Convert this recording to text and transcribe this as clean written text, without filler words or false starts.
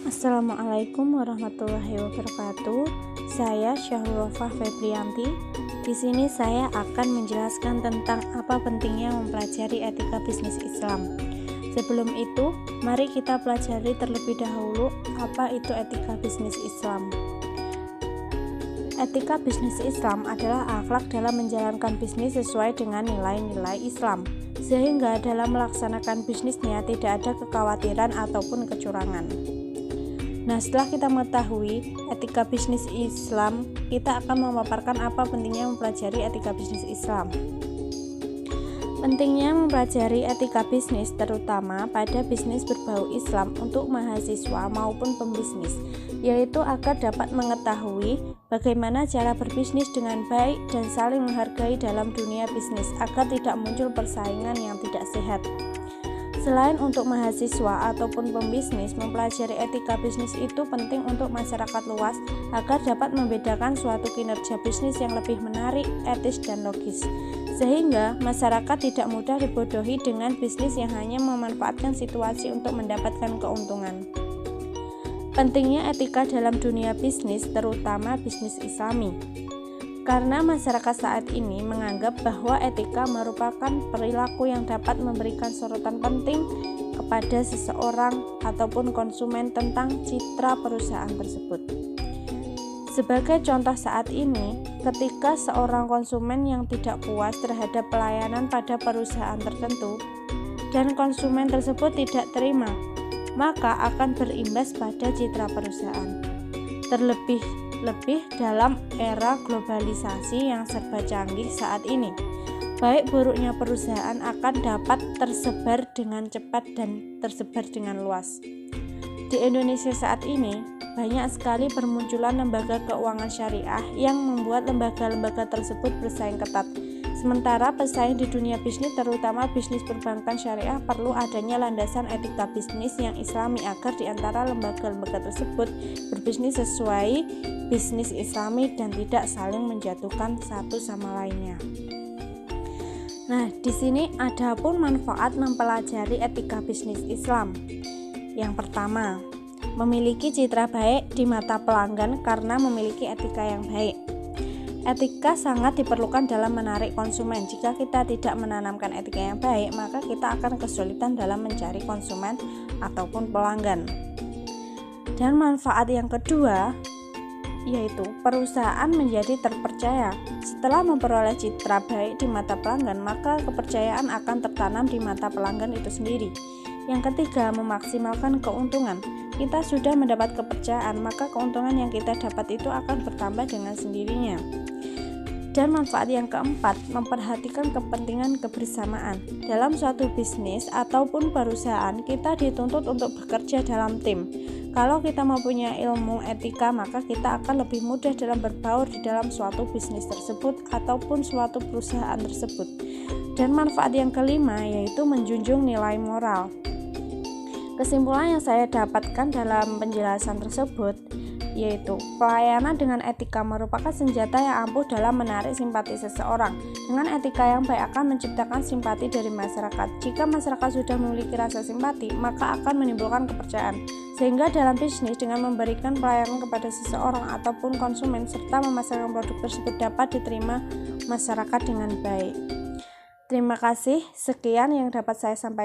Assalamualaikum warahmatullahi wabarakatuh. Saya Syahrulofah Febrianti. Di sini saya akan menjelaskan tentang apa pentingnya mempelajari etika bisnis Islam. Sebelum itu, mari kita pelajari terlebih dahulu apa itu etika bisnis Islam. Etika bisnis Islam adalah akhlak dalam menjalankan bisnis sesuai dengan nilai-nilai Islam, sehingga dalam melaksanakan bisnisnya tidak ada kekhawatiran ataupun kecurangan. Nah, setelah kita mengetahui etika bisnis Islam, kita akan memaparkan apa pentingnya mempelajari etika bisnis Islam. Pentingnya mempelajari etika bisnis terutama pada bisnis berbau Islam untuk mahasiswa maupun pembisnis, yaitu agar dapat mengetahui bagaimana cara berbisnis dengan baik dan saling menghargai dalam dunia bisnis agar tidak muncul persaingan yang tidak sehat. Selain untuk mahasiswa ataupun pembisnis, mempelajari etika bisnis itu penting untuk masyarakat luas agar dapat membedakan suatu kinerja bisnis yang lebih menarik, etis, dan logis, sehingga masyarakat tidak mudah dibodohi dengan bisnis yang hanya memanfaatkan situasi untuk mendapatkan keuntungan. Pentingnya etika dalam dunia bisnis, terutama bisnis Islami. Karena masyarakat saat ini menganggap bahwa etika merupakan perilaku yang dapat memberikan sorotan penting kepada seseorang ataupun konsumen tentang citra perusahaan tersebut. Sebagai contoh saat ini, ketika seorang konsumen yang tidak puas terhadap pelayanan pada perusahaan tertentu dan konsumen tersebut tidak terima, maka akan berimbas pada citra perusahaan. Terlebih dalam era globalisasi yang serba canggih saat ini, baik buruknya perusahaan akan dapat tersebar dengan cepat dan tersebar dengan luas. Di Indonesia saat ini, banyak sekali bermunculan lembaga keuangan syariah yang membuat lembaga-lembaga tersebut bersaing ketat. Sementara pesaing di dunia bisnis, terutama bisnis perbankan syariah, perlu adanya landasan etika bisnis yang Islami agar di antara lembaga-lembaga tersebut berbisnis sesuai bisnis Islami dan tidak saling menjatuhkan satu sama lainnya. Nah, di sini ada pun manfaat mempelajari etika bisnis Islam. Yang pertama, memiliki citra baik di mata pelanggan karena memiliki etika yang baik. Etika sangat diperlukan dalam menarik konsumen. Jika kita tidak menanamkan etika yang baik, maka kita akan kesulitan dalam mencari konsumen ataupun pelanggan. Dan manfaat yang kedua, yaitu perusahaan menjadi terpercaya. Setelah memperoleh citra baik di mata pelanggan, maka kepercayaan akan tertanam di mata pelanggan itu sendiri. Yang ketiga, memaksimalkan keuntungan. Kita sudah mendapat kepercayaan, maka keuntungan yang kita dapat itu akan bertambah dengan sendirinya. Dan manfaat yang keempat, memperhatikan kepentingan kebersamaan. Dalam suatu bisnis ataupun perusahaan, kita dituntut untuk bekerja dalam tim. Kalau kita mempunyai ilmu etika, maka kita akan lebih mudah dalam berbaur di dalam suatu bisnis tersebut ataupun suatu perusahaan tersebut. Dan manfaat yang kelima, yaitu menjunjung nilai moral. Kesimpulan yang saya dapatkan dalam penjelasan tersebut, yaitu pelayanan dengan etika merupakan senjata yang ampuh dalam menarik simpati seseorang. Dengan etika yang baik akan menciptakan simpati dari masyarakat. Jika masyarakat sudah memiliki rasa simpati, maka akan menimbulkan kepercayaan. Sehingga dalam bisnis, dengan memberikan pelayanan kepada seseorang ataupun konsumen serta memasarkan produk tersebut dapat diterima masyarakat dengan baik. Terima kasih, sekian yang dapat saya sampaikan.